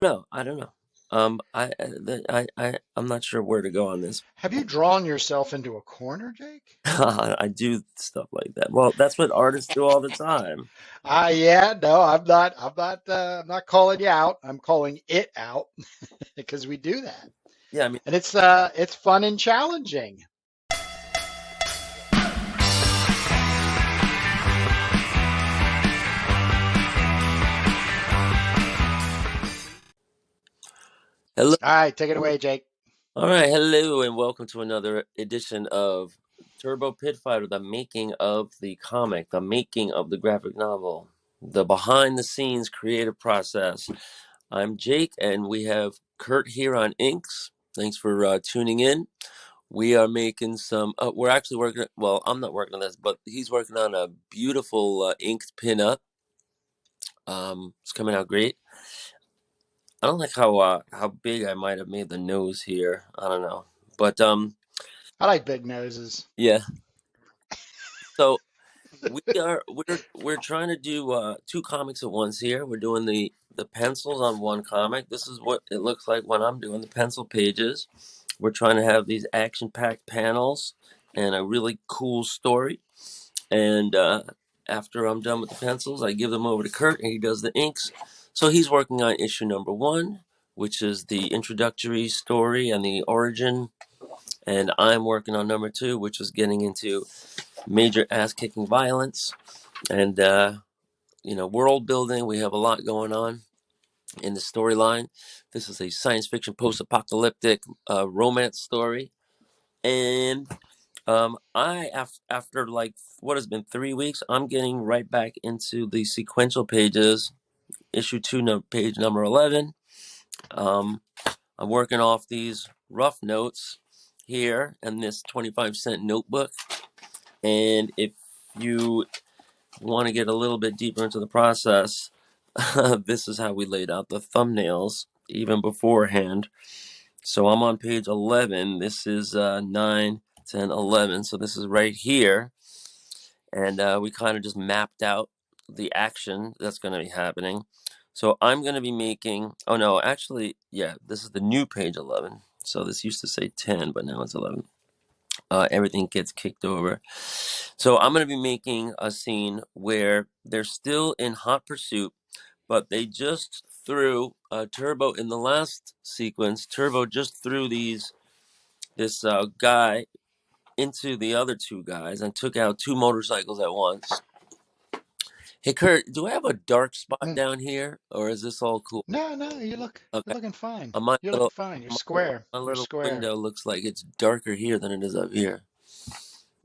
No, I don't know. I'm not sure where to go on this. Have you drawn yourself into a corner, Jake? I do stuff like that. Well, that's what artists do all the time. Yeah, no, I'm not calling you out. I'm calling it out because we do that. Yeah, I mean, And it's fun and challenging. hello. All right, take it away, Jake. All right, hello, and welcome to another edition of Turbo Pit Fighter, the making of the comic, the making of the graphic novel, the behind the scenes creative process. I'm Jake, and we have Kurt here on Inks. Thanks for tuning in. We are making some. We're actually working. Well, I'm not working on this, but he's working on a beautiful inked pinup. It's coming out great. I don't like how big I might have made the nose here. I don't know, but I like big noses. yeah. So we're trying to do two comics at once here. We're doing the pencils on one comic. This is what it looks like when I'm doing the pencil pages. We're trying to have these action-packed panels and a really cool story. And after I'm done with the pencils, I give them over to Kurt, and he does the inks. So he's working on issue number one, which is the introductory story and the origin. And I'm working on number two, which is getting into major ass-kicking violence and world building. We have a lot going on in the storyline. This is a science fiction post-apocalyptic romance story, and after like what has been 3 weeks, I'm getting right back into the sequential pages. Issue two, page number 11. Um, I'm working off these rough notes here in this 25-cent notebook, and if you want to get a little bit deeper into the process, this is how we laid out the thumbnails even beforehand. So I'm on page 11. This is 9, 10, 11. So this is right here. And we kind of just mapped out the action that's going to be happening. So I'm going to be making, oh no, actually, yeah, this is the new page 11. So this used to say 10, but now it's 11. Everything gets kicked over. So I'm going to be making a scene where they're still in hot pursuit, but they just threw Turbo in the last sequence. Turbo just threw this guy into the other two guys and took out two motorcycles at once. Hey Kurt, do I have a dark spot Mm. down here, or is this all cool? No, no, you're Okay, looking fine. uh, my You're looking little fine. You're my, square. my You're little square. window looks like it's darker here than it is up here.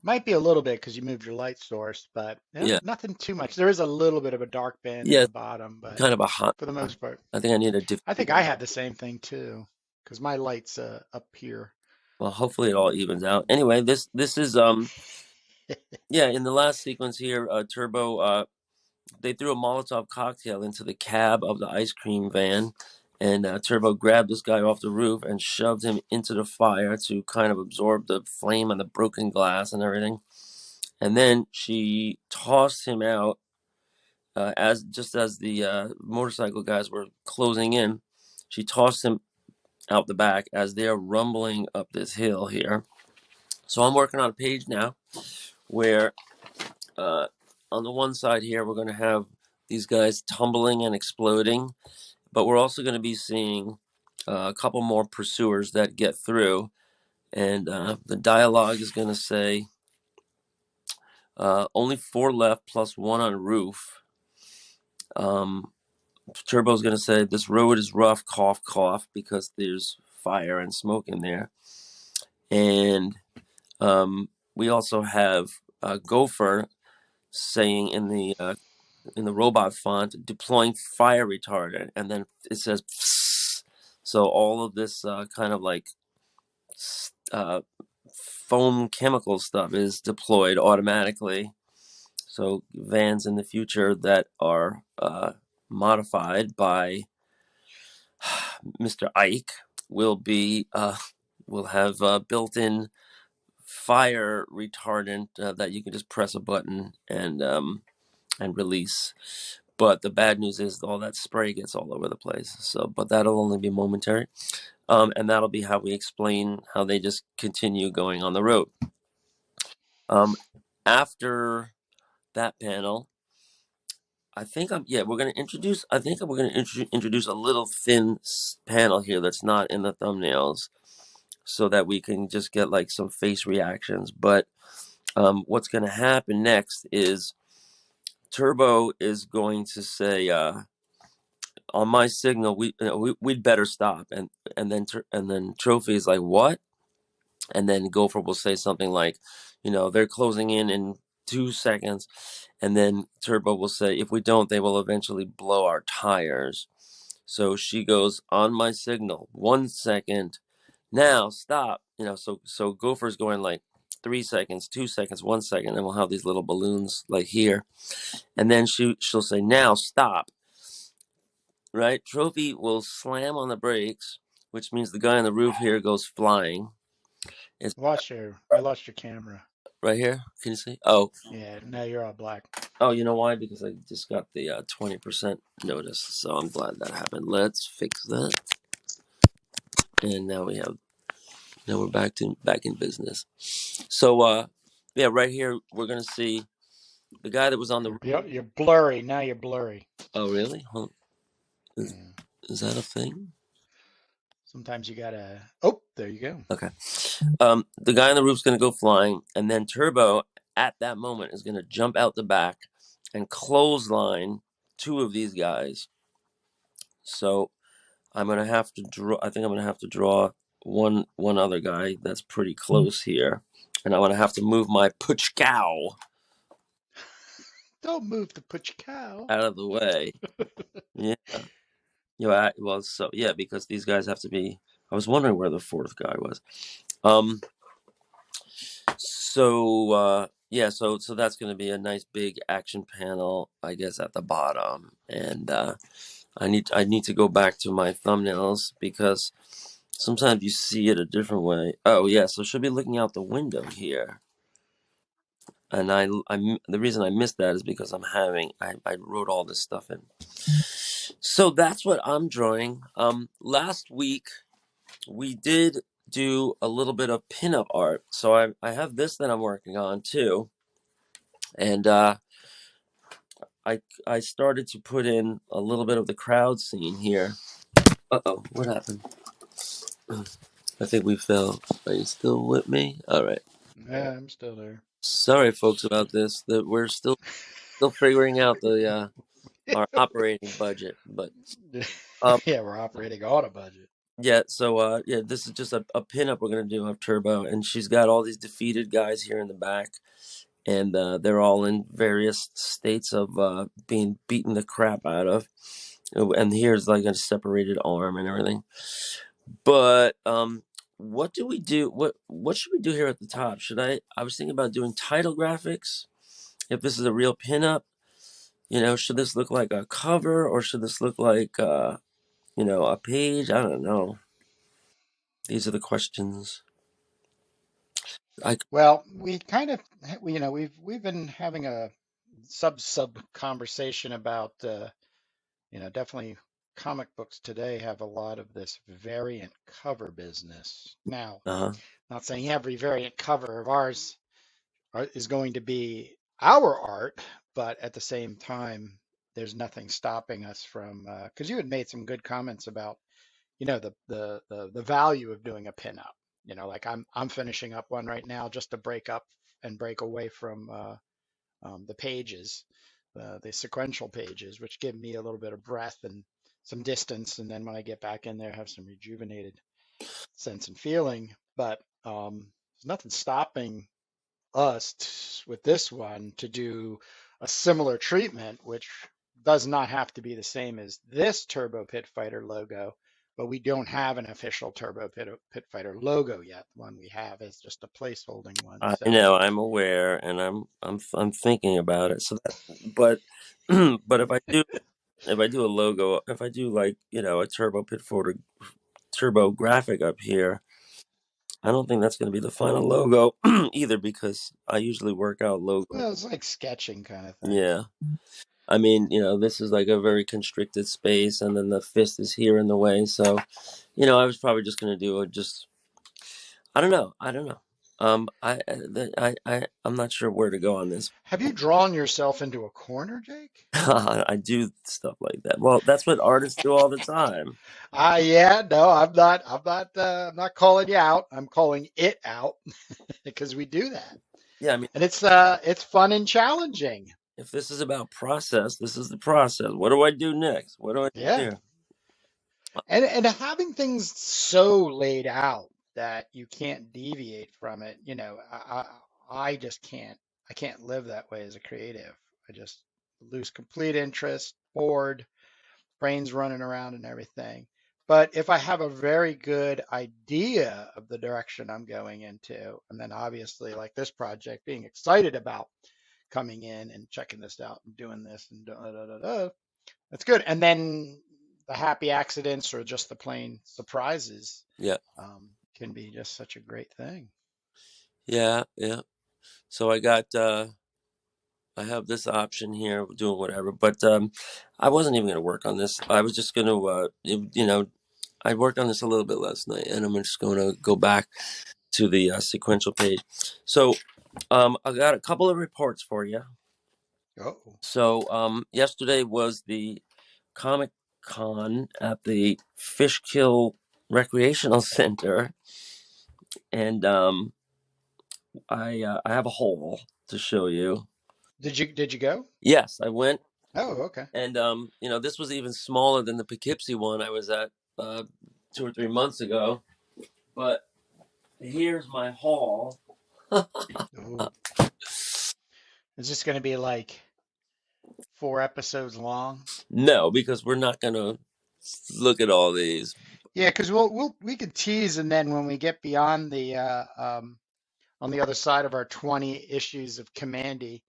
Might be a little bit because you moved your light source, but Yeah, nothing too much. There is a little bit of a dark band at yeah, the bottom, but kind of a hot. for the most part, I think I need a I think diffuser. I had the same thing too because my light's up here. Well, hopefully it all evens out. Anyway, this is yeah. In the last sequence here, Turbo they threw a Molotov cocktail into the cab of the ice cream van, and Turbo grabbed this guy off the roof and shoved him into the fire to kind of absorb the flame and the broken glass and everything. And then she tossed him out as the motorcycle guys were closing in. She tossed him out the back as they're rumbling up this hill here. So I'm working on a page now where uh, on the one side here we're going to have these guys tumbling and exploding, but we're also going to be seeing a couple more pursuers that get through, and the dialogue is going to say only four left plus one on roof. um, Turbo's going to say this road is rough, cough cough, because there's fire and smoke in there. And we also have Gopher saying in the robot font, deploying fire retardant, and then it says psst. So all of this kind of like uh, foam chemical stuff is deployed automatically. So vans in the future that are modified by Mr. Ike will have built-in fire retardant that you can just press a button and release. But the bad news is all that spray gets all over the place. So, but that'll only be momentary. And that'll be how we explain how they just continue going on the road. After that panel, I think we're going to introduce. I think we're going to introduce a little thin panel here that's not in the thumbnails, so that we can just get like some face reactions. But what's going to happen next is Turbo is going to say, on my signal, we'd better stop, and then Trophy is like, what? And then Gopher will say something like, they're closing in 2 seconds, and then Turbo will say, if we don't, they will eventually blow our tires. So she goes, on my signal, 1 second, now stop. So Gopher's going like 3 seconds, 2 seconds, 1 second, and we'll have these little balloons like here, and then she'll say, now stop. Right? Trophy will slam on the brakes, which means the guy on the roof here goes flying. It's I lost your camera. right here. Can you see? Oh, Yeah, now you're all black. oh, you know why? Because I just got the 20% notice, so I'm glad that happened. Let's fix that, and now we're back in business. So yeah, right here we're gonna see the guy that was on the roof. You're blurry. Now you're blurry. Oh, really? Is, Yeah. is that a thing? Sometimes you gotta. Oh, there you go. Okay. The guy on the roof's gonna go flying, and then Turbo at that moment is gonna jump out the back and clothesline two of these guys. So I'm gonna have to draw. I think I'm gonna have to draw one other guy that's pretty close here, and I'm gonna have to move my Puchkow Don't move the put your cow. out of the way. Yeah. Well, so yeah, because these guys have to be. I was wondering where the fourth guy was. Yeah, so that's going to be a nice big action panel, I guess, at the bottom, and I need to go back to my thumbnails because sometimes you see it a different way. Oh yeah, so she'll be looking out the window here, and the reason I missed that is because I wrote all this stuff in. So that's what I'm drawing. Last week we did do a little bit of pinup art, so I have this that I'm working on too, and I started to put in a little bit of the crowd scene here. Uh-oh, what happened? I think we fell. Are you still with me? All right. Yeah, I'm still there. Sorry, folks, about this. That we're still figuring out the our operating budget, but um Yeah, we're operating on a budget. yeah. So yeah, this is just a pinup we're gonna do of Turbo, and she's got all these defeated guys here in the back, and they're all in various states of being beaten the crap out of. And here's like a separated arm and everything. But what do we do? What should we do here at the top? I was thinking about doing title graphics. If this is a real pinup, should this look like a cover or should this look like a page? I don't know. These are the questions. I Well, we kind of, we've been having a sub conversation about, definitely comic books today have a lot of this variant cover business. Now, uh-huh. not saying every variant cover of ours is going to be our art, but at the same time, there's nothing stopping us from, because you had made some good comments about, the value of doing a pinup. Like I'm finishing up one right now just to break up and break away from the pages, the sequential pages, which give me a little bit of breath and some distance. And then when I get back in there, have some rejuvenated sense and feeling. But there's nothing stopping us with this one to do a similar treatment, which does not have to be the same as this Turbo Pit Fighter logo, but we don't have an official Turbo Pit Fighter logo yet. The one we have is just a placeholding one. I So, know, I'm aware, and I'm thinking about it. So but but if I do a logo, if I do like a Turbo Pit Photo Turbo graphic up here, I don't think that's going to be the final logo either because I usually work out logos. well, it's like sketching kind of thing. Yeah. I mean, this is like a very constricted space, and then the fist is here in the way. So, I was probably just gonna do it. Just I don't know. I don't know. I'm not sure where to go on this. Have you drawn yourself into a corner, Jake? I do stuff like that. Well, that's what artists do all the time. Yeah, no, I'm not calling you out. I'm calling it out because we do that. Yeah, I mean, And it's fun and challenging. if this is about process, this is the process. What do I do next? What do I do Yeah. here? And having things so laid out that you can't deviate from it, I just can't. I can't live that way as a creative. I just lose complete interest, bored, brains running around and everything. But if I have a very good idea of the direction I'm going into, and then obviously like this project, being excited about coming in and checking this out and doing this and da, da, da, da, that's good. And then the happy accidents or just the plain surprises Yeah, can be just such a great thing. yeah, yeah. So I have this option here, of doing whatever. But I wasn't even going to work on this. I was just going to, I worked on this a little bit last night, and I'm just going to go back to the sequential page. So I got a couple of reports for you. Oh, So yesterday was the Comic Con at the Fishkill Recreational Center, and I have a haul to show you. did you go? Yes, I went, Oh, okay. and this was even smaller than the Poughkeepsie one I was at 2 or 3 months ago. But here's my haul. Ooh. Is this going to be like 4 episodes long? No, because we're not gonna look at all these. Yeah, because we could tease, and then when we get beyond the on the other side of our 20 issues of Commandy,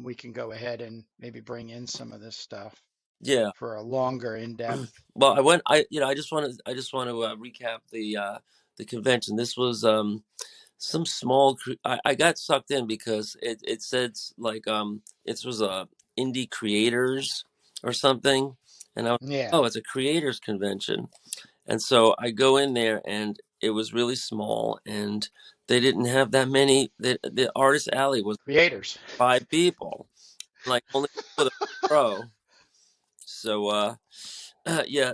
we can go ahead and maybe bring in some of this stuff Yeah. for a longer in-depth. Well, I went. I just want to recap the convention. This was some small. I got sucked in because it said like it was a indie creators or something, and I was, Yeah, oh, it's a creators convention. And so I go in there, and it was really small, and they didn't have that many. The artist alley was creators. 5 people, like only with a pro. So yeah,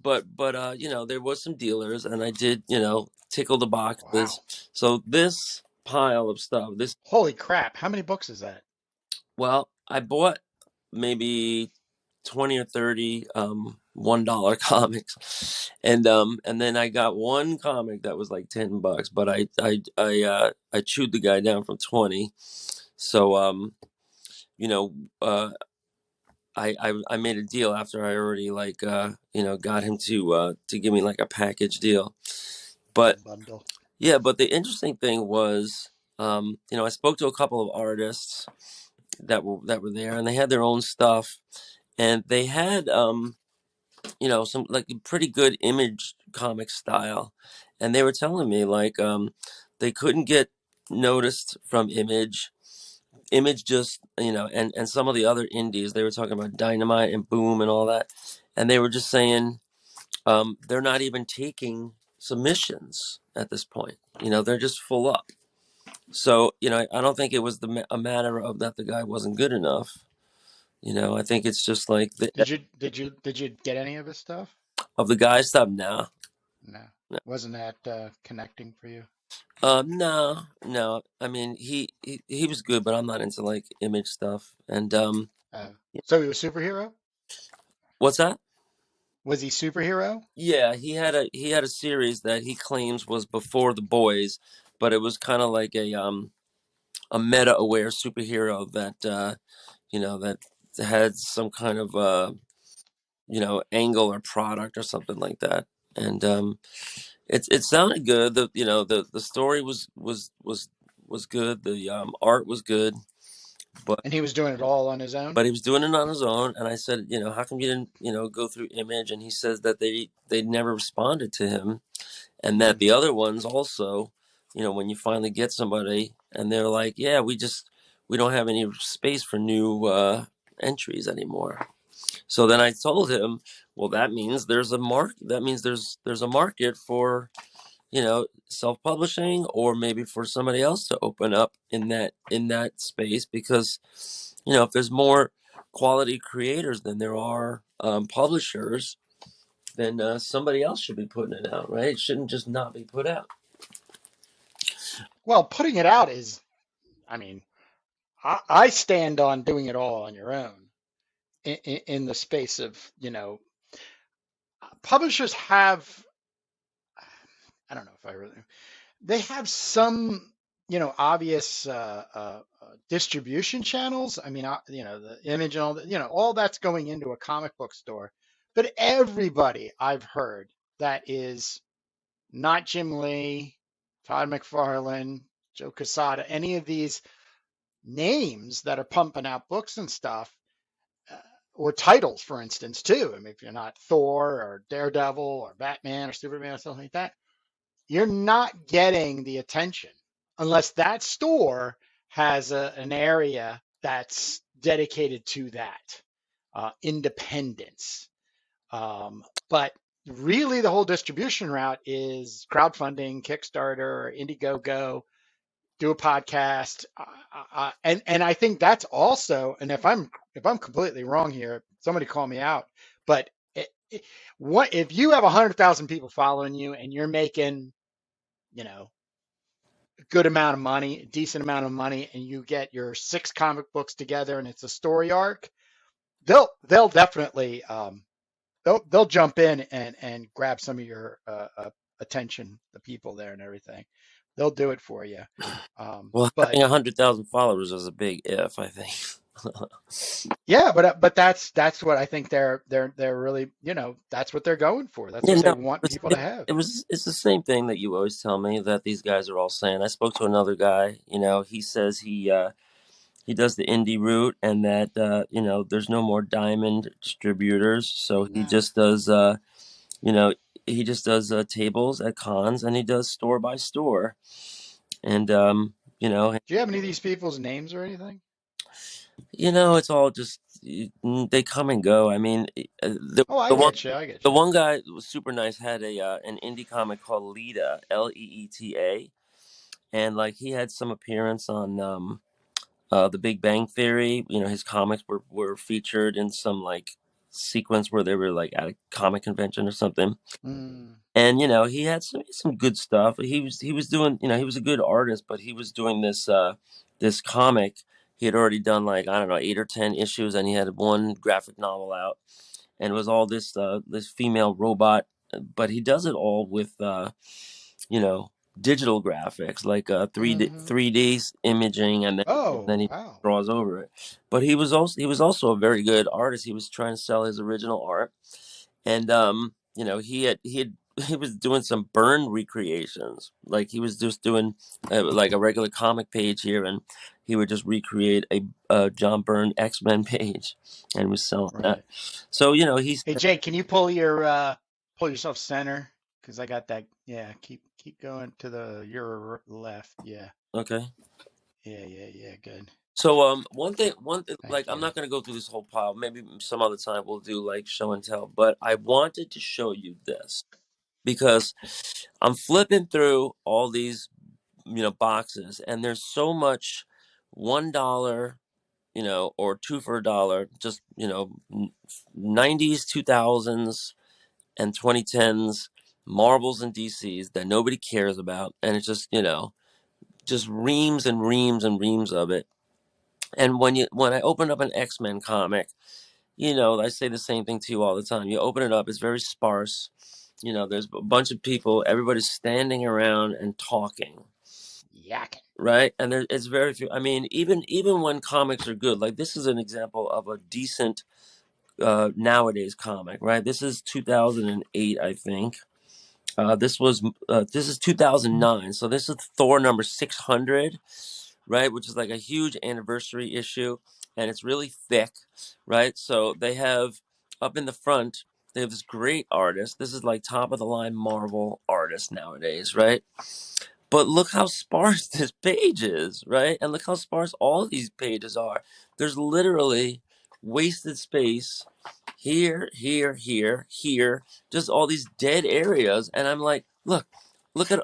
but there was some dealers, and I did tickle the boxes. Wow. So this pile of stuff, this Holy crap. How many books is that? well, I bought maybe 20 or 30 $1 comics, and then I got one comic that was like $10, but I chewed the guy down from 20. So you know uh I made a deal after I already like got him to give me like a package deal. But Bundle. yeah, but the interesting thing was I spoke to a couple of artists that were there, and they had their own stuff, and they had some like pretty good Image comic style, and they were telling me like they couldn't get noticed from Image just and some of the other indies, they were talking about Dynamite and Boom and all that, and they were just saying they're not even taking submissions at this point. They're just full up. So I don't think it was a matter of that the guy wasn't good enough. I think it's just like Did you get any of his stuff? of the guy stuff. Nah, No. no, Wasn't that connecting for you? no, no. I mean, he was good, but I'm not into like Image stuff. And Uh, so he was superhero? what's that? Was he superhero? Yeah, he had a series that he claims was before the boys, but it was kind of like a meta aware superhero that that had some kind of angle or product or something like that. And it sounded good. The story was good. The art was good, but And he was doing it all on his own? he was doing it on his own. And I said, how come you didn't go through Image? And he says that they never responded to him, and that Hmm. the other ones also, when you finally get somebody and they're like, yeah, we don't have any space for new entries anymore. So then I told him, well, that means there's a there's a market for, self-publishing, or maybe for somebody else to open up in that space, because if there's more quality creators than there are publishers, then somebody else should be putting it out, right? It shouldn't just not be put out. Well, putting it out is, I mean, I stand on doing it all on your own in the space of, publishers have, I don't know if I really, they have some, obvious distribution channels. I mean, the image and all that, all that's going into a comic book store. But everybody I've heard that is not Jim Lee, Todd McFarlane, Joe Quesada, any of these names that are pumping out books and stuff, uh, or titles, for instance, too. I mean, if you're not Thor or Daredevil or Batman or Superman or something like that, you're not getting the attention unless that store has an area that's dedicated to that independence. But really, the whole distribution route is crowdfunding, Kickstarter, Indiegogo, do a podcast, and I think that's also. And if I'm completely wrong here, somebody call me out. But what if you have 100,000 people following you and you're making, you know, a good amount of money, a decent amount of money, and you get your 6 comic books together and it's a story arc, they'll definitely they'll jump in and grab some of your attention, the people there and everything. They'll do it for you. Well, But having 100,000 followers is a big if, I think. yeah, but that's what I think they're really, that's what they're going for. That's Yeah, what they no, want people to have. it's the same thing that you always tell me that these guys are all saying. I spoke to another guy. He says he does the indie route, and that there's no more diamond distributors, so he No. just does you know tables at cons, and he does store by store, and Do you have any of these people's names or anything? it's all just they come and go. I mean, Oh, I the one get you. I get the you. one guy was super nice, had a an indie comic called Lita, Leeta, and like he had some appearance on The Big Bang Theory. His comics were featured in some like sequence where they were like at a comic convention or something. Mm, And he had some good stuff. He was doing, he was a good artist, but he was doing this comic. He had already done like, I don't know, 8 or 10 issues, and he had one graphic novel out, and it was all this female robot, but he does it all with you know digital graphics, like 3D hmm 3D imaging, and then Oh, he wow. draws over it. But he was also a very good artist. He was trying to sell his original art, and he was doing some Byrne recreations. Like he was just doing like a regular comic page here, and he would just recreate a John Byrne X-Men page, and was selling that. Right. So he's Hey, Jake, can you pull yourself center? Because I got that. Yeah, keep going to your left. Yeah. okay. Yeah. Good. So one thing, like, Thank I'm you. not gonna go through this whole pile. Maybe some other time we'll do like show and tell. But I wanted to show you this because I'm flipping through all these boxes, and there's so much $1, or two for $1, just 90s, 2000s, and 2010s Marvels and DCs that nobody cares about, and it's just reams and reams and reams of it. And when I open up an X-Men comic, I say the same thing to you all the time. You open it up, it's very sparse. There's a bunch of people, everybody's standing around and talking, Yakking. right? And it's very few. I mean, even when comics are good, like this is an example of a decent nowadays comic, right? This is 2008, I think. This is 2009, so this is Thor number 600, right? Which is like a huge anniversary issue, and it's really thick, right? So they have up in the front, they have this great artist. This is like top of the line Marvel artist nowadays, right? But look how sparse this page is, right? And look how sparse all these pages are. There's literally wasted space here, here, here, here, just all these dead areas. And I'm like, look at,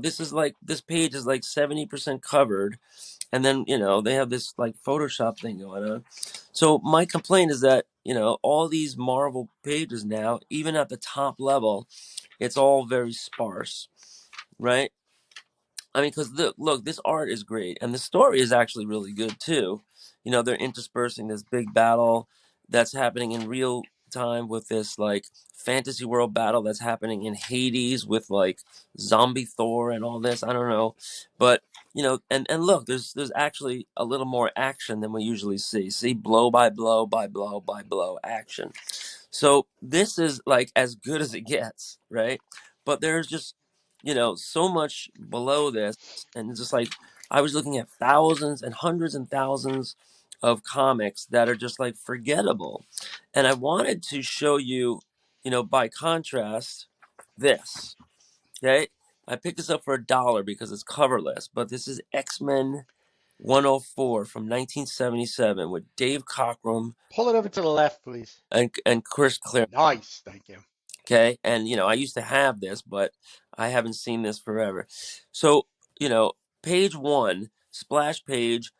this is like, this page is like 70% covered. And then, they have this like Photoshop thing going on. So my complaint is that, all these Marvel pages now, even at the top level, it's all very sparse, right? I mean, because look, this art is great, and the story is actually really good too. They're interspersing this big battle that's happening in real time with this like fantasy world battle that's happening in Hades with like zombie Thor and all this. I don't know, but and look, there's actually a little more action than we usually see. See, blow by blow by blow by blow action. So this is like as good as it gets, right? But there's just, so much below this. And just like I was looking at thousands and hundreds and thousands of comics that are just like forgettable. And I wanted to show you, by contrast, this. Okay. I picked this up for $1 because it's coverless, but this is X-Men 104 from 1977 with Dave Cockrum Pull it over to the left, please. and Chris Claremont. Nice. Thank you. Okay. And, I used to have this, but I haven't seen this forever. So, page one, splash page,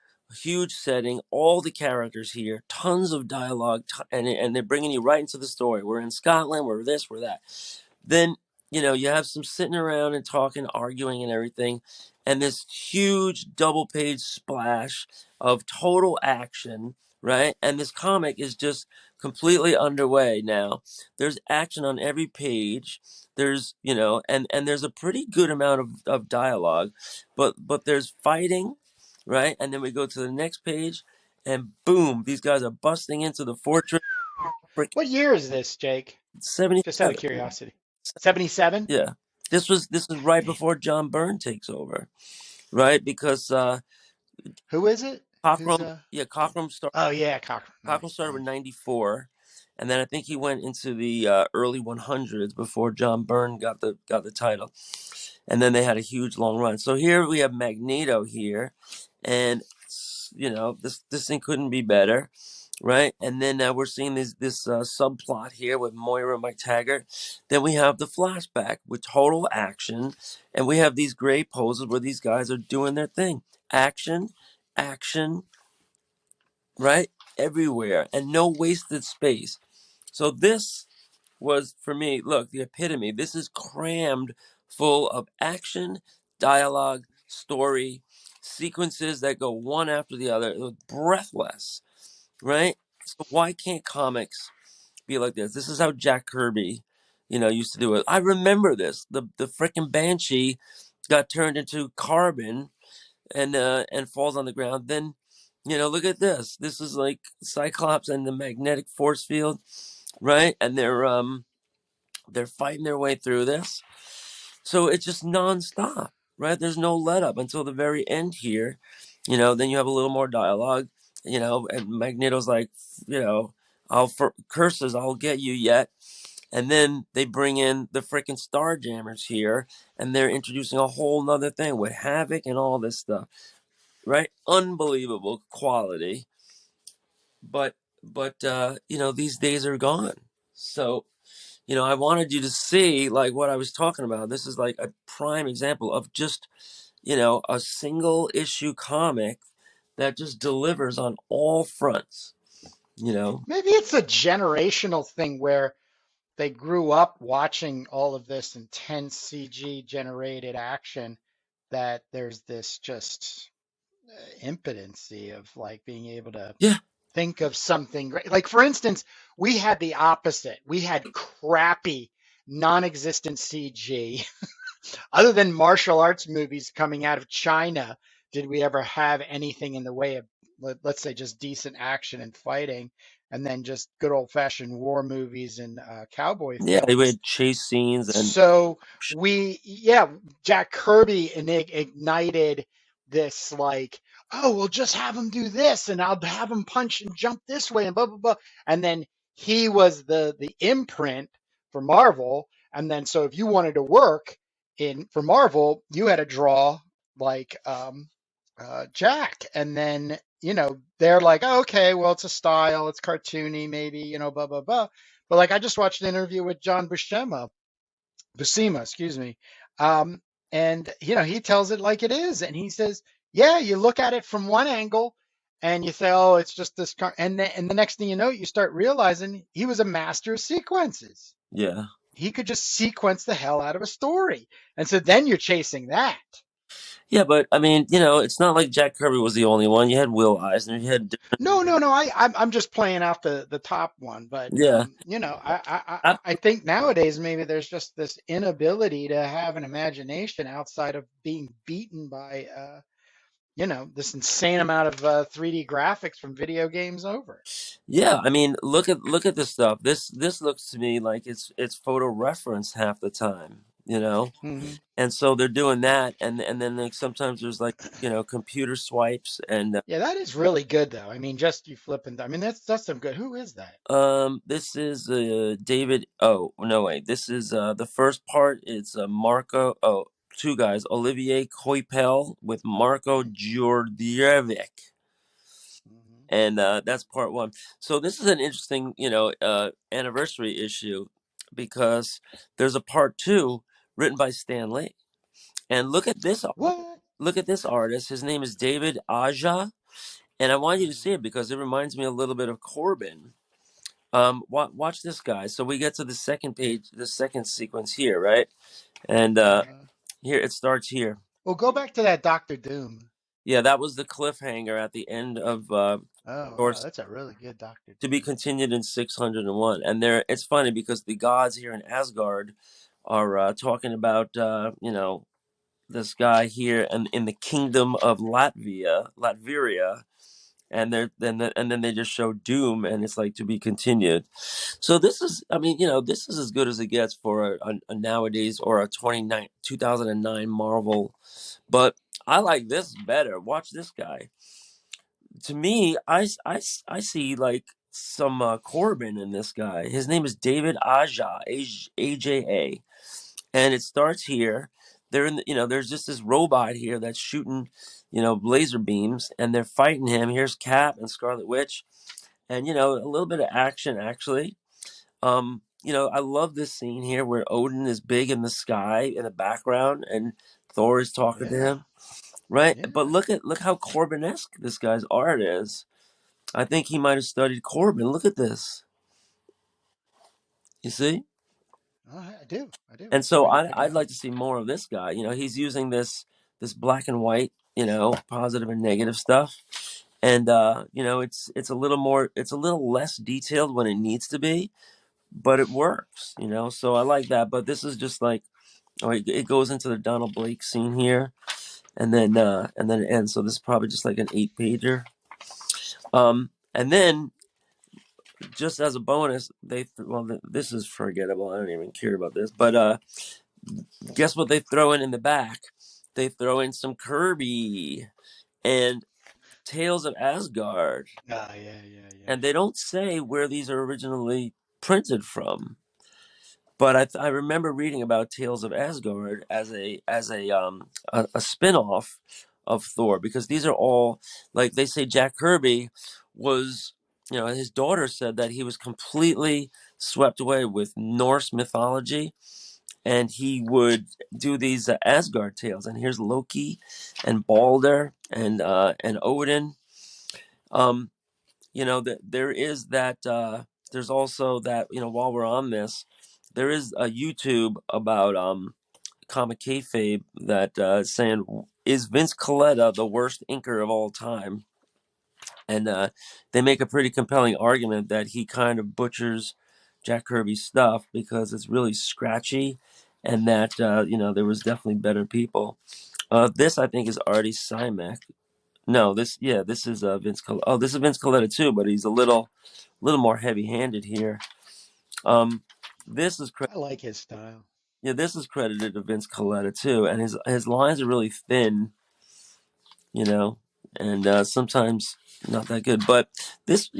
huge setting, all the characters here, tons of dialogue, and they're bringing you right into the story. We're in Scotland, we're this, we're that. Then, you have some sitting around and talking, arguing and everything. And this huge double page splash of total action, right? And this comic is just completely underway now. There's action on every page. There's, and there's a pretty good amount of dialogue, but there's fighting, right? And then we go to the next page and boom, these guys are busting into the fortress. Freaking What year is this, Jake? Just out of 77. curiosity. 77? Yeah. This is right Man. before John Byrne takes over, right? Because Who is it? Who's Cockrum, yeah, Oh yeah, Cochran. Cockrum Nice, started with nice. 94, and then I think he went into the early 100s before John Byrne got the title, and then they had a huge long run. So here we have Magneto here, and this thing couldn't be better, right? And then we're seeing this subplot here with Moira McTaggart. Then we have the flashback with total action, and we have these great poses where these guys are doing their thing, action, action, right? Everywhere, and no wasted space. So this was for me, look, the epitome. This is crammed full of action, dialogue, story, sequences that go one after the other. It was breathless, right? So why can't comics be like this? This is how Jack Kirby, used to do it. I remember this. The freaking Banshee got turned into carbon and falls on the ground. Then, look at this. This is like Cyclops and the magnetic force field, right? And they're fighting their way through this. So it's just nonstop, right? There's no let up until the very end here. Then you have a little more dialogue, and Magneto's like, curses, I'll get you yet. And then they bring in the freaking Starjammers here, and they're introducing a whole nother thing with Havoc and all this stuff, right? Unbelievable quality. But these days are gone. So I wanted you to see like what I was talking about. This is like a prime example of just, a single issue comic that just delivers on all fronts, you know. Maybe it's a generational thing where they grew up watching all of this intense CG generated action that there's this just impotency of like being able to Yeah. think of something great. Like for instance, we had the opposite. We had crappy, non-existent CG. Other than martial arts movies coming out of China, did we ever have anything in the way of, let's say, just decent action and fighting, and then just good old-fashioned war movies and cowboy Yeah, they films? had chase scenes and So yeah, Jack Kirby ignited this like, oh, we'll just have him do this, and I'll have him punch and jump this way, and blah blah blah. And then he was the imprint for Marvel, and then so if you wanted to work in for Marvel, you had to draw like Jack, and then they're like, oh, okay, well, it's a style, it's cartoony, maybe, blah, blah, blah. But like, I just watched an interview with John Buscema, excuse me. Um, and he tells it like it is. And he says, yeah, you look at it from one angle and you say, oh, it's just this and the next thing you know, you start realizing he was a master of sequences. Yeah. He could just sequence the hell out of a story. And so then you're chasing that. Yeah, but I mean, it's not like Jack Kirby was the only one. You had Will Eisner. You had No, no, no. I'm just playing out the top one, but yeah. I think nowadays maybe there's just this inability to have an imagination outside of being beaten by this insane amount of 3D graphics from video games over. Yeah, I mean, look at this stuff. This looks to me like it's photo reference half the time, Hmm. and so they're doing that, and then like sometimes there's like computer swipes, and Yeah, that is really good though. I mean, just you flipping. I mean, that's some good. Who is that? this is David. Oh no, wait, this is the first part. It's Marco. Oh, two guys, Olivier Coipel with Marco Hmm. Djurdjevic. Hmm. And that's part one. So this is an interesting, anniversary issue because there's a part two written by Stan Lee. And What? look at this artist. His name is David Aja, and I want you to see Uh-huh. it because it reminds me a little bit of Corbin. Watch this guy. So we get to the second page, the second sequence here, right? And Uh-huh. here it starts here. Well, go back to that Doctor Doom. Yeah, that was the cliffhanger at the end of Oh, Thor wow, that's a really good Doctor to be Doom. continued in 601. And there, it's funny because the gods here in Asgard are talking about, this guy here and in the kingdom of Latveria, and then they just show Doom, and it's like to be continued. So this is, I mean, this is as good as it gets for a nowadays or a 2009 Marvel, but I like this better. Watch this guy. To me, I see like some Corbin in this guy. His name is David Aja, AJA, and it starts here. They're in, there's just this robot here that's shooting, laser beams, and they're fighting him. Here's Cap and Scarlet Witch, and a little bit of action actually. I love this scene here where Odin is big in the sky in the background, and Thor is talking to Yeah, him, right? yeah. But look how Corbin-esque this guy's art is. I think he might have studied Corbin. Look at this. You see? Oh, I do. I do. And Let so me go pick it I'd up. like to see more of this guy. He's using this black and white, positive and negative stuff. And it's a little more, it's a little less detailed when it needs to be, but it works. So I like that. But this is just like, oh, it goes into the Donald Blake scene here, and then it ends. So this is probably just like an 8-pager. And then just as a bonus, this is forgettable. I don't even care about this. But guess what they throw in the back? They throw in some Kirby and Tales of Asgard, Ah, yeah, yeah, yeah. and they don't say where these are originally printed from. But I remember reading about Tales of Asgard as a spin-off of Thor, because these are all, like they say Jack Kirby was, his daughter said that he was completely swept away with Norse mythology, and he would do these Asgard tales. And here's Loki and Balder and Odin. Um, that there is that there's also that, while we're on this, there is a YouTube about comic kayfabe that saying, is Vince Coletta the worst inker of all time? And they make a pretty compelling argument that he kind of butchers Jack Kirby's stuff because it's really scratchy, and that there was definitely better people. This I think is Artie Simek. No, this is Vince Coletta. Oh, this is Vince Coletta too, but he's a little more heavy-handed here. Um, this is I like his style. this is credited to Vince Coletta too, and his lines are really thin, you know, and sometimes not that good. But this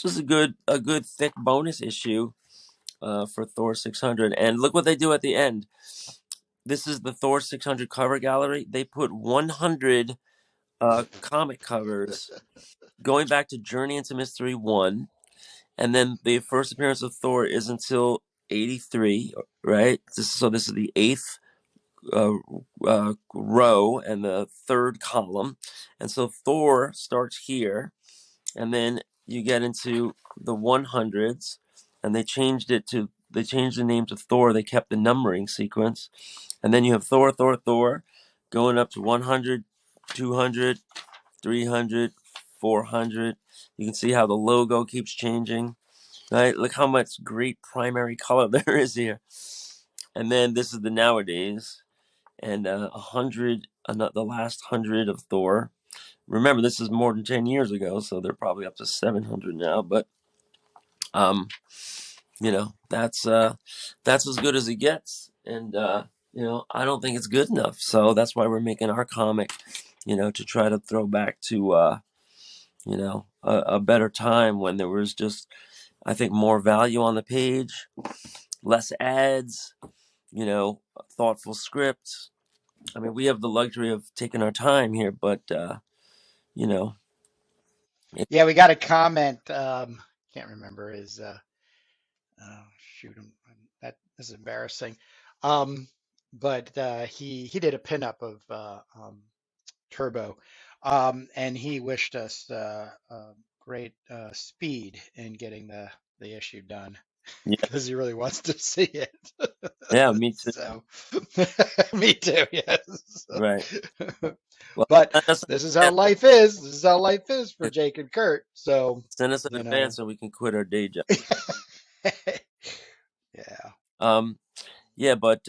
was a good thick bonus issue for Thor 600, and look what they do at the end. This is the Thor 600 cover gallery. They put 100 comic covers going back to Journey into Mystery 1, and then the first appearance of Thor is until 83, right? So this is the eighth row and the third column. And so Thor starts here, and then you get into the 100s, and they changed the name to Thor. They kept the numbering sequence. And then you have Thor, Thor, Thor, going up to 100, 200, 300, 400. You can see how the logo keeps changing. Right? Look how much great primary color there is here. And then this is the nowadays, and 100, the last 100 of Thor. Remember, this is more than 10 years ago, so they're probably up to 700 now. But um, that's as good as it gets, and I don't think it's good enough. So that's why we're making our comic, to try to throw back to a better time when there was just, I think, more value on the page, less ads, thoughtful scripts. I mean, we have the luxury of taking our time here, but you know, it, Yeah, we got a comment. Can't remember his. Oh, shoot him. That is embarrassing. Um, but he did a pinup of Turbo, and he wished us great speed in getting the issue done yeah, because he really wants to see it. yeah, me too. So, me too. Yes. Right. Well, But send us this is in how advance. life is. This is how life is for Jake and Kurt. So, Send us in you advance know. so we can quit our day job. Yeah. Um, yeah, but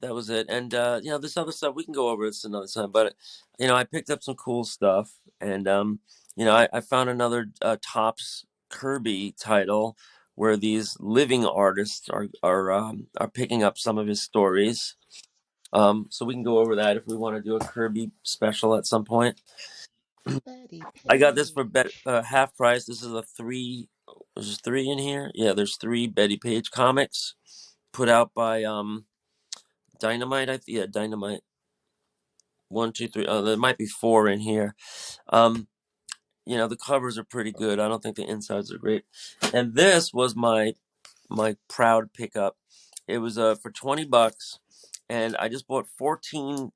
that was it. And this other stuff we can go over this another time. But I picked up some cool stuff, and I found another Topps Kirby title where these living artists are picking up some of his stories. So we can go over that if we want to do a Kirby special at some point. Betty I got this for Page. half price. This is a three. There's three in here. Yeah, there's three Betty Page comics put out by Dynamite. Yeah, Dynamite. One, two, three. Oh, there might be four in here. Um, the covers are pretty good. I don't think the insides are great. And this was my proud pickup. It was for $20, and I just bought $14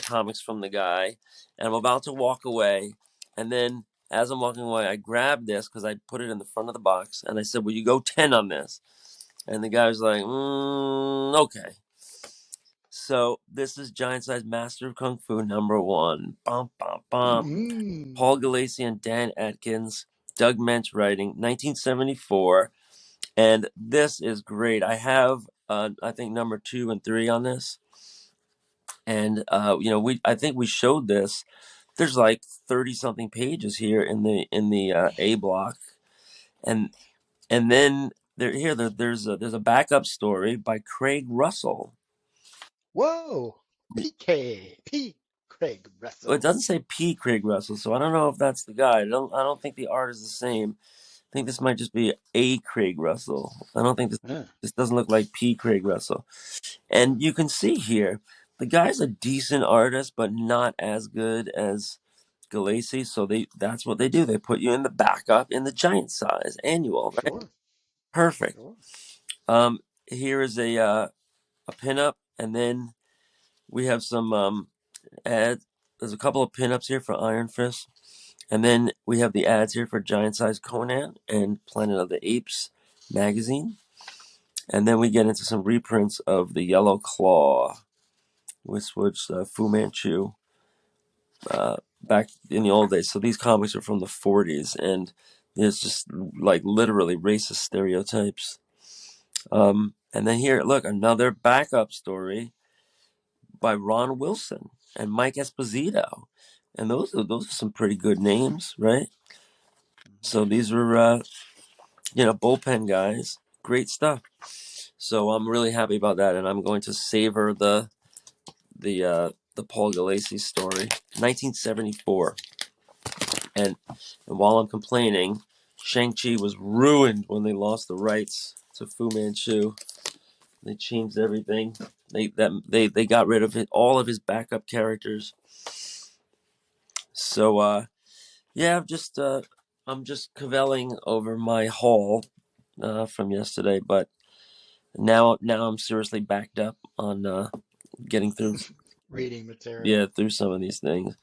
comics from the guy, and I'm about to walk away, and then as I'm walking away, I grabbed this because I put it in the front of the box, and I said, "Will you go 10 on this?" And the guy was like, "Okay." So this is Giant Size Master of Kung Fu #1. Bum bum bum. Paul Mm. Galassi and Dan Atkins. Doug Mensch writing, 1974. And this is great. I have, I think, #2 and 3 on this, and I think we showed this. There's like 30 something pages here in the A block, and then there's a backup story by Craig Russell. Whoa. PK. P. Craig Well, it Russell. doesn't say P. Craig Russell, so I don't know if that's the guy. I don't think the art is the same. I think this might just be A. Craig Russell. I don't think Huh. this doesn't look like P. Craig Russell. And you can see here, the guy's a decent artist, but not as good as Galassi. So that's what they do. They put you in the backup in the giant size annual, right? Sure. Perfect. Sure. Here is a pinup, and then we have some ads. There's a couple of pinups here for Iron Fist, and then we have the ads here for Giant Size Conan and Planet of the Apes magazine, and then we get into some reprints of the Yellow Claw, which was Fu Manchu back in the old days. So these comics are from the 40s, and there's just like literally racist stereotypes. And then here, look, another backup story by Ron Wilson and Mike Esposito, and those are some pretty good names, right? So these were bullpen guys, great stuff. So I'm really happy about that, and I'm going to savor the Paul Galassi story, 1974. And while I'm complaining, Shang-Chi was ruined when they lost the rights to Fu Manchu. They changed everything. They got rid of all of his backup characters. So Yeah, I'm just cavelling over my haul from yesterday, but now I'm seriously backed up on getting through, Reading yeah, material. through some of these things.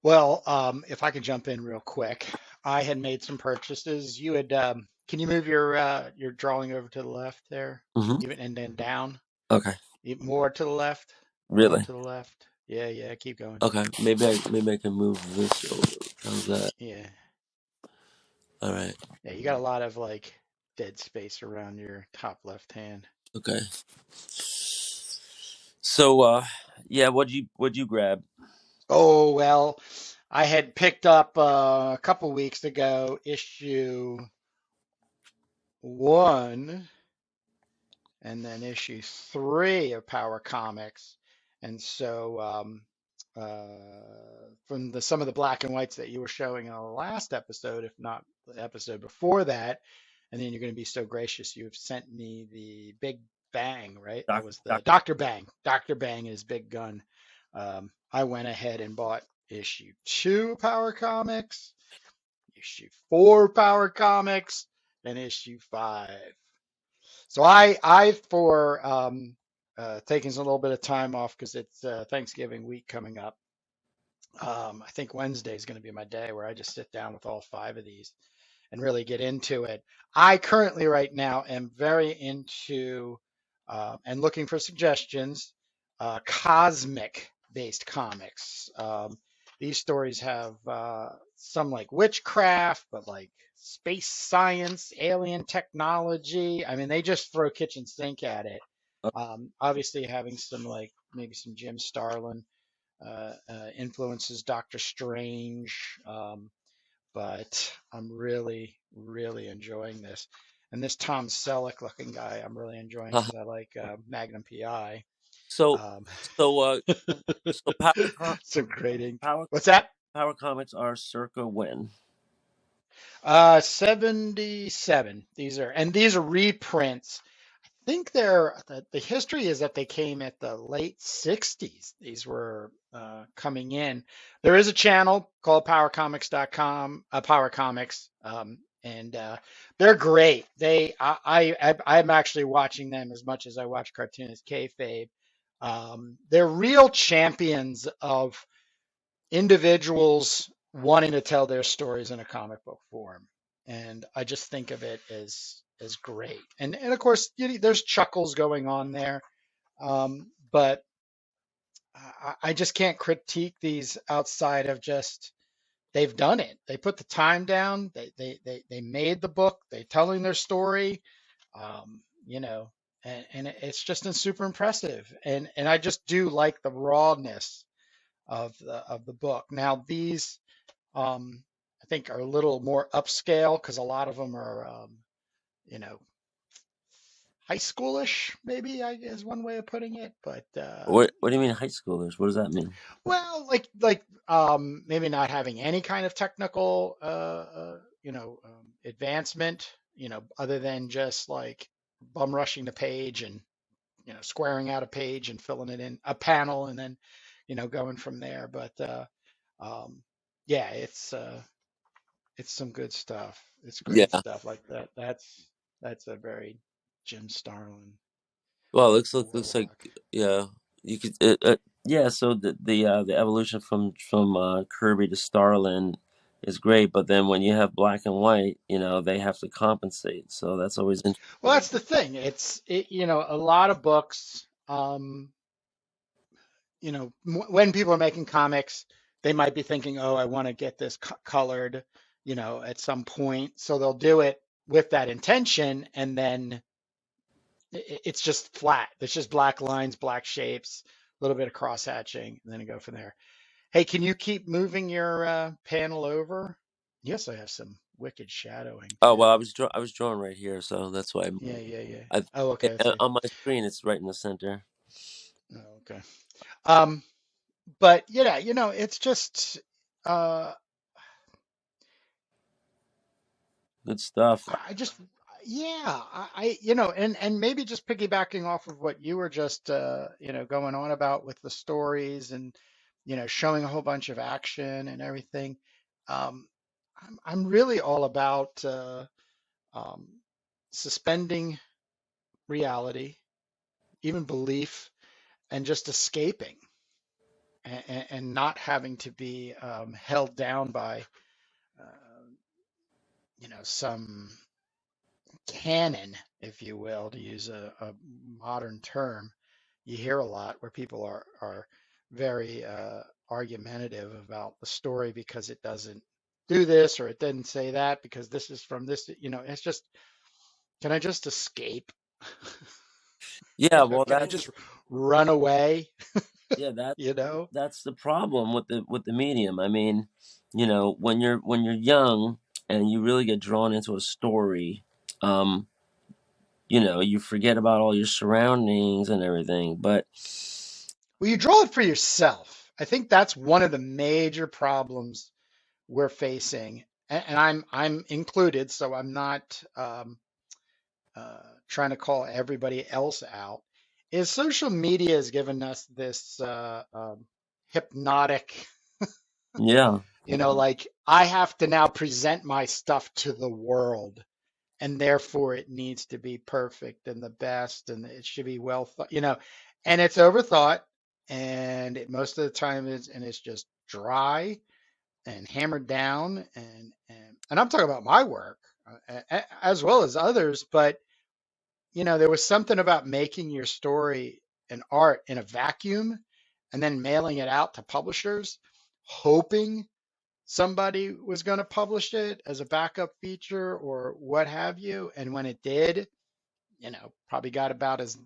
Well, if I could jump in real quick, I had made some purchases. You had, can you move your drawing over to the left there, Hmm. even and then down, Okay, more to the left, more really? to the left. Yeah, yeah, keep going. Okay, maybe I can move this over. How's that? Yeah, All right. yeah, you got a lot of like dead space around your top left hand. Okay. So yeah, what'd you grab? Oh, well, I had picked up a couple weeks ago issue one and then issue three of Power Comics. And so from some of the black and whites that you were showing in the last episode, if not the episode before that, and then you're going to be so gracious, you've sent me the Big Bang, right? That was the Doc. Dr. Bang is big gun. I went ahead and bought issue two Power Comics, issue four Power Comics, and issue five. So I for taking a little bit of time off because it's Thanksgiving week coming up. I think Wednesday is going to be my day where I just sit down with all five of these and really get into it. I currently, right now, am very into and looking for suggestions, cosmic based comics. These stories have some like witchcraft, but like space science, alien technology. I mean, they just throw kitchen sink at it. Obviously, having some like maybe some Jim Starlin influences, Doctor Strange. But I'm really, really enjoying this. And this Tom Selleck looking guy, I'm really enjoying Uh, because I like Magnum PI. so Um, so so some great ink. power What's that? power comics are circa when? 77. These are reprints. Think the history is that they came at the late 60s. These were coming in. There is a channel called powercomics.com, Power Comics, and they're great. I'm actually watching them as much as I watch cartoonist kayfabe. They're real champions of individuals wanting to tell their stories in a comic book form. And I just think of it as great. And of course, there's chuckles going on there. But I just can't critique these outside of just they've done it. They put the time down. They made the book. They're telling their story. You know, and it's just super impressive. And I just do like the rawness of the book. Now these I think are a little more upscale because a lot of them are you know high schoolish maybe is one way of putting it. But What do you mean high schoolers? What does that mean? well, like maybe not having any kind of technical advancement, other than just like bum rushing the page and squaring out a page and filling it in a panel and then going from there. But um, yeah, it's some good stuff. It's great Yeah. stuff like that. That's a very Jim Starlin Well, looks like, warlock. yeah. You could yeah. So the evolution from Kirby to Starlin is great, but then when you have black and white, they have to compensate. So that's always Well, interesting. that's the thing. A lot of books. When people are making comics, they might be thinking, "Oh, I want to get this colored," at some point. So they'll do it with that intention, and then it's just flat. It's just black lines, black shapes, a little bit of cross hatching, and then go from there. Hey, can you keep moving your panel over? Yes, I have some wicked shadowing Oh well, too. I was drawing right here, so that's why Yeah, yeah, yeah. I Oh, okay, I see. on my screen it's right in the center. Oh, okay. Um, but yeah, it's just uh Good stuff. I just yeah, and maybe just piggybacking off of what you were just going on about with the stories and showing a whole bunch of action and everything. um, I'm really all about um, suspending reality, even belief, and just escaping and not having to be held down by, uh, some canon, if you will, to use a modern term. You hear a lot where people are very argumentative about the story because it doesn't do this or it didn't say that because this is from this. It's just, can I just escape? Yeah, well, Can I just run away? yeah, You know? that's the problem with the medium. I mean, when you're young and you really get drawn into a story, um, you forget about all your surroundings and everything. But Well, you draw it for yourself. I think that's one of the major problems we're facing, and I'm included, so I'm not trying to call everybody else out. Is social media has given us this hypnotic, yeah, like I have to now present my stuff to the world, and therefore it needs to be perfect and the best, and it should be well thought, and it's overthought, and it most of the time is, and it's just dry and hammered down, and I'm talking about my work as well as others, but there was something about making your story and art in a vacuum and then mailing it out to publishers, hoping somebody was going to publish it as a backup feature or what have you. And when it did, probably got about as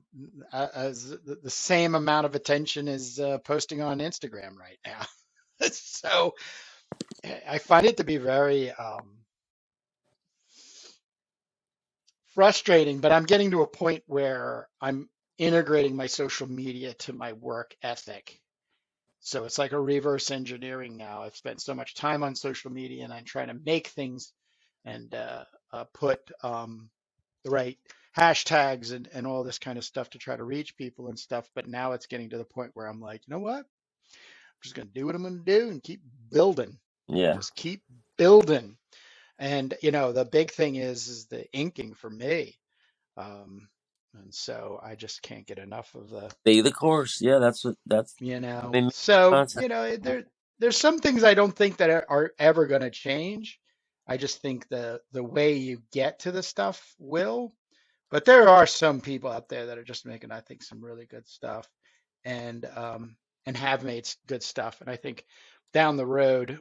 the same amount of attention as posting on Instagram right now. So I find it to be very frustrating, but I'm getting to a point where I'm integrating my social media to my work ethic. So it's like a reverse engineering now. I've spent so much time on social media and I'm trying to make things and put the right hashtags and all this kind of stuff to try to reach people and stuff. But now it's getting to the point where I'm like, you know what? I'm just going to do what I'm going to do and keep building. yeah. Just keep building. And the big thing is the inking for me. And so I just can't get enough of the, Stay the course. Yeah, that's they make so, content. there's some things I don't think that are ever going to change. I just think the way you get to the stuff will. But there are some people out there that are just making, I think, some really good stuff, and have made good stuff. And I think down the road,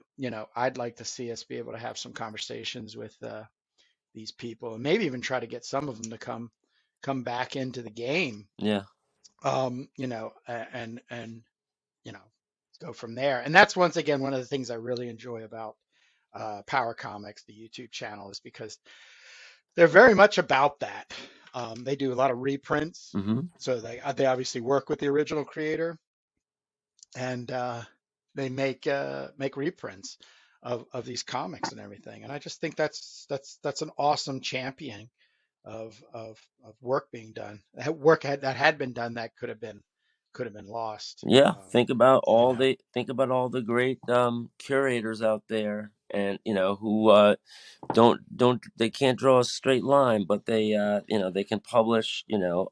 I'd like to see us be able to have some conversations with these people, and maybe even try to get some of them to come back into the game. Yeah, And you know go from there. And that's once again one of the things I really enjoy about Power Comics, the YouTube channel, is because they're very much about that. They do a lot of reprints, hmm, so they obviously work with the original creator, and they make reprints of these comics and everything. And I just think that's an awesome champion of work being done. That had been done that could have been lost. yeah. Um, Think about all the great curators out there, and who don't they can't draw a straight line, but they can publish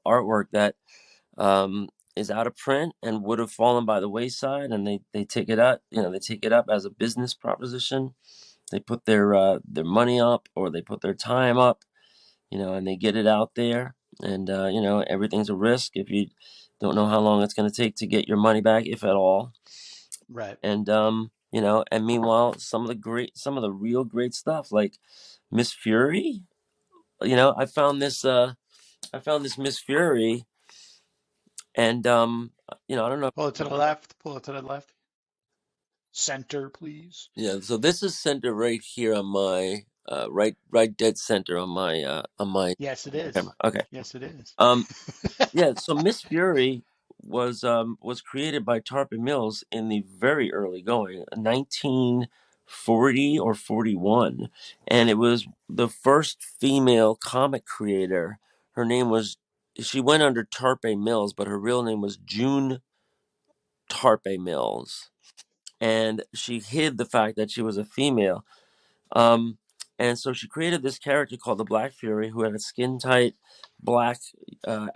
artwork that um is out of print and would have fallen by the wayside, and they take it up they take it up as a business proposition. They put their money up, or they put their time up, and they get it out there. And everything's a risk if you don't know how long it's going to take to get your money back, if at all. right. And and meanwhile, some of the real great stuff, like Miss Fury. I found this Miss Fury, and I don't know. Pull it to the left. Pull it to the left. Center, please. Yeah, so this is center right here on my right dead center on my Yes, it is. camera. Okay. Yes, it is. Um yeah, so Miss Fury was created by Tarpon Mills in the very early going, 1940 or 41, and it was the first female comic creator. Her name was She went under Tarpon Mills, but her real name was June Tarpe Mills. and she hid the fact that she was a female. Um, and so she created this character called the Black Fury, who had a skin tight black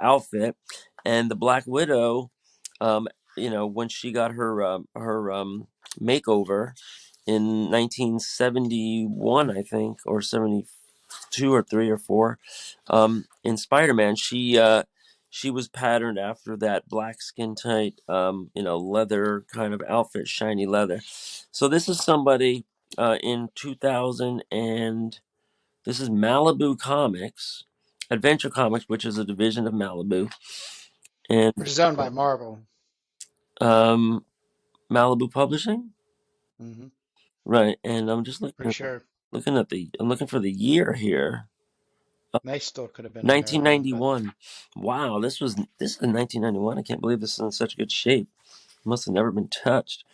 outfit, and the Black Widow. Um, when she got her makeover in 1971, I think, or 72 or 3 or 4, in Spider-Man, she was patterned after that black skin tight, leather kind of outfit, shiny leather. So this is somebody in 2000, and this is Malibu Comics, Adventure Comics, which is a division of Malibu, and Which is owned by Marvel. um, Malibu Publishing, Hmm. right? And I'm just Pretty sure I'm looking for the year here. they still could have been in there then, but 1991. Wow, this is 1991. I can't believe this is in such good shape. Must have never been touched.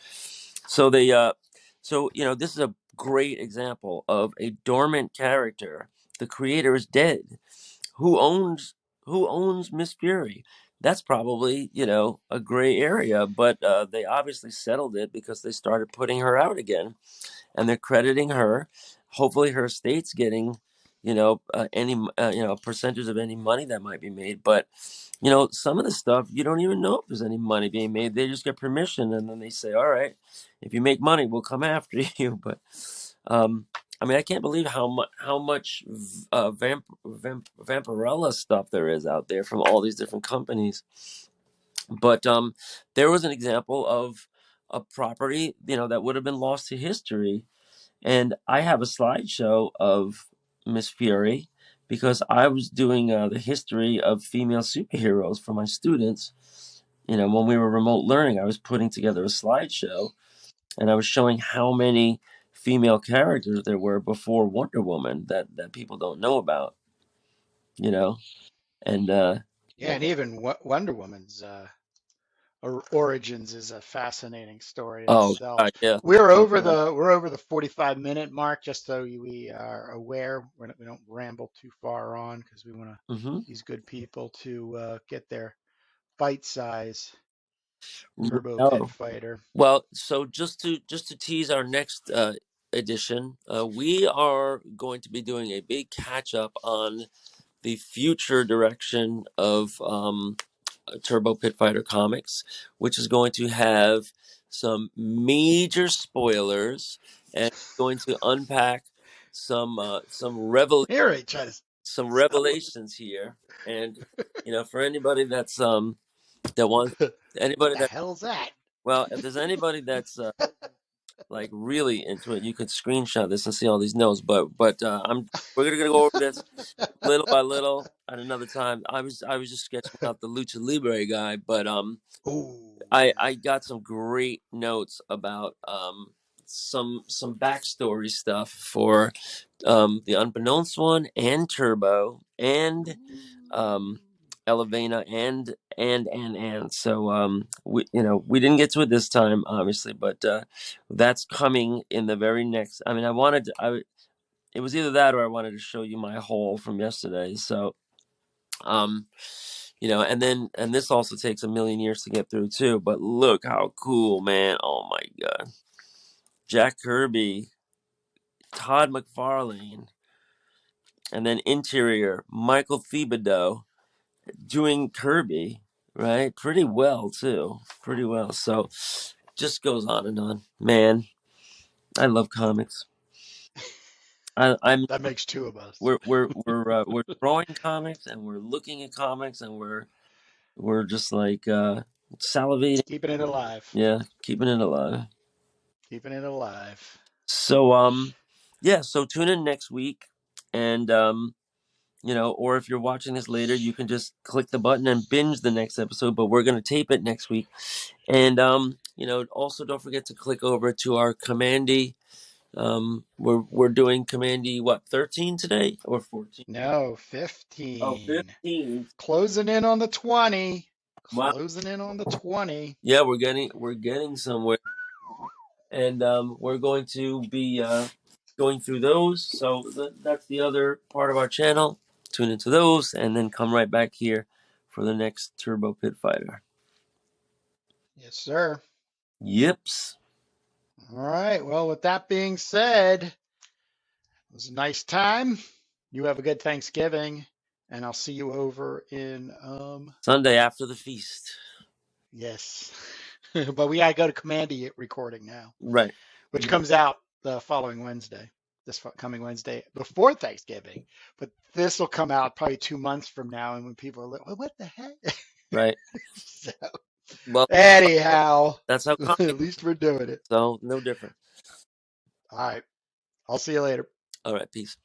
So this is a great example of a dormant character. The creator is dead. Who owns who owns Miss Fury? That's probably, a gray area, but they obviously settled it because they started putting her out again, and they're crediting her. Hopefully, her estate's getting, any, percentage of any money that might be made. But some of the stuff you don't even know if there's any money being made. They just get permission, and then they say, "All right, if you make money, we'll come after you." But um, I mean, I can't believe how much Vampirella stuff there is out there from all these different companies. But there was an example of a property, that would have been lost to history, and I have a slideshow of Miss Fury because I was doing the history of female superheroes for my students. When we were remote learning, I was putting together a slideshow, and I was showing how many female characters there were before Wonder Woman that people don't know about. You know, and yeah, and even Wonder Woman's origins is a fascinating story in oh itself. God, yeah. We're over the 45-minute mark, just so we are aware. We don't ramble too far on because we want to Hmm. these good people to get their bite size turbo pit No. fighter. Well, so just to tease our next edition, we are going to be doing a big catch up on the future direction of Turbo Pit Fighter Comics, which is going to have some major spoilers and going to unpack Here, I try to some stop. revelations here. And for anybody that wants What anybody the that hell's that? well, if there's anybody that's like really into it, you could screenshot this and see all these notes. But we're gonna go over this little by little at another time. I was just sketching out the Lucha Libre guy, but Ooh. I got some great notes about some backstory stuff for the Unbeknownst one and Turbo and um Elevena and so we didn't get to it this time, obviously, but that's coming in the very next. I mean, it was either that or I wanted to show you my haul from yesterday. So um and this also takes a million years to get through too, but look how cool, man. Oh my god. Jack Kirby, Todd McFarlane, and then interior Michael Thibodeau doing Kirby, right? Pretty well too. Pretty well. So just goes on and on. Man, I love comics. I'm That makes two of us. we're drawing comics, and we're looking at comics, and we're just like salivating. Keeping it alive. Yeah, keeping it alive. Keeping it alive. So yeah, so tune in next week, and or if you're watching this later, you can just click the button and binge the next episode, but we're going to tape it next week. And also don't forget to click over to our Commandy. We're doing Commandy, what, 13 today or 14? No, Oh, 15. 15. Closing in on the 20. Wow. Closing in on the 20. Yeah, we're getting somewhere. And we're going to be going through those. So that's the other part of our channel. Tune into those and then come right back here for the next Turbo Pit Fighter. Yes, sir. Yips. All right. Well, with that being said, it was a nice time. You have a good Thanksgiving, and I'll see you over in Sunday after the feast. yes. But we gotta go to Commandy recording now, Right. which comes out the following Wednesday, this coming Wednesday before Thanksgiving. But this will come out probably 2 months from now, and when people are like, well, "What the heck?" Right. So, Well, anyhow, that's how at comics. least we're doing it. So no different. All right. I'll see you later. All right. Peace.